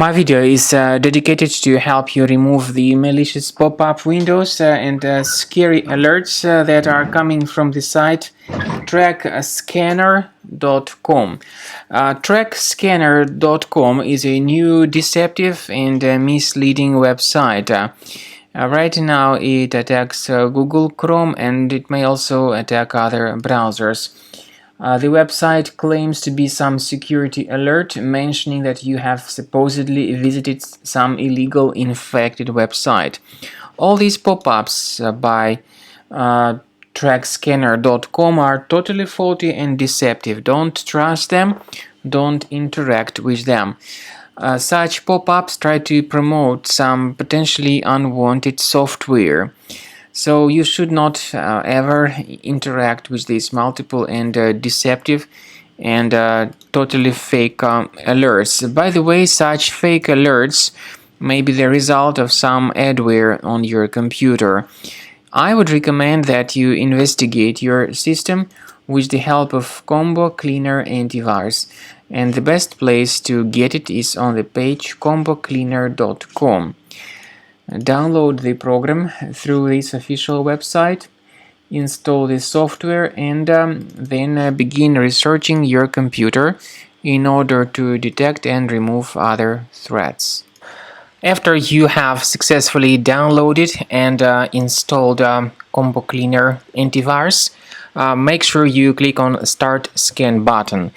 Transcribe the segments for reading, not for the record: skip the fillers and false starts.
My video is dedicated to help you remove the malicious pop-up windows and scary alerts that are coming from the site trackscanner.com. Trackscanner.com is a new deceptive and misleading website. Right now it attacks Google Chrome, and it may also attack other browsers. The website claims to be some security alert mentioning that you have supposedly visited some illegal infected website. All these pop-ups by trackscanner.com are totally faulty and deceptive. Don't trust them, don't interact with them. Such pop-ups try to promote some potentially unwanted software. So you should not ever interact with these multiple and deceptive and totally fake alerts. By the way, such fake alerts may be the result of some adware on your computer. I would recommend that you investigate your system with the help of Combo Cleaner Antivirus, and the best place to get it is on the page combocleaner.com. Download the program through this official website, install the software, and then begin researching your computer in order to detect and remove other threats. After you have successfully downloaded and installed Combo Cleaner Antivirus, make sure you click on Start Scan button.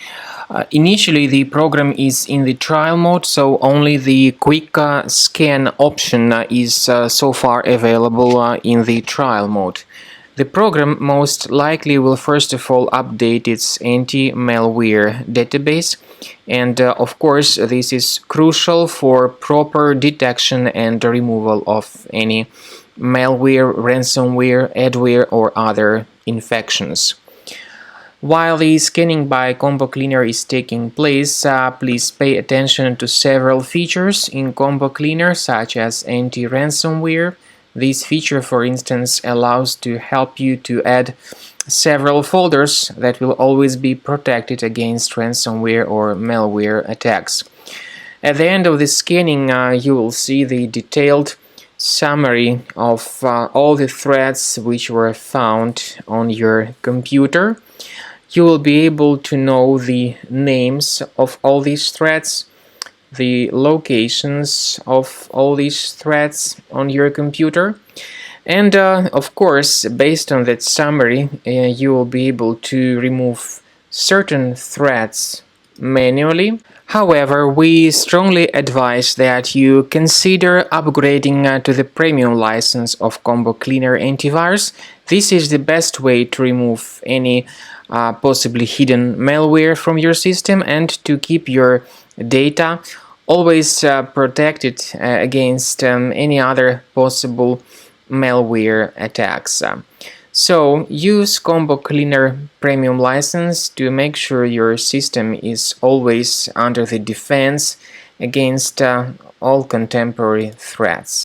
Initially, the program is in the trial mode, so only the quick scan option is so far available in the trial mode. The program most likely will first of all update its anti-malware database, and of course this is crucial for proper detection and removal of any malware, ransomware, adware or other infections. While the scanning by Combo Cleaner is taking place, please pay attention to several features in Combo Cleaner, such as anti-ransomware. This feature, for instance, allows to help you to add several folders that will always be protected against ransomware or malware attacks. At the end of the scanning, you will see the detailed summary of all the threats which were found on your computer. You will be able to know the names of all these threats, the locations of all these threats on your computer, and of course, based on that summary, you will be able to remove certain threats manually. However, we strongly advise that you consider upgrading to the premium license of Combo Cleaner Antivirus. This is the best way to remove any possibly hidden malware from your system and to keep your data always protected against any other possible malware attacks. So use Combo Cleaner Premium license to make sure your system is always under the defense against all contemporary threats.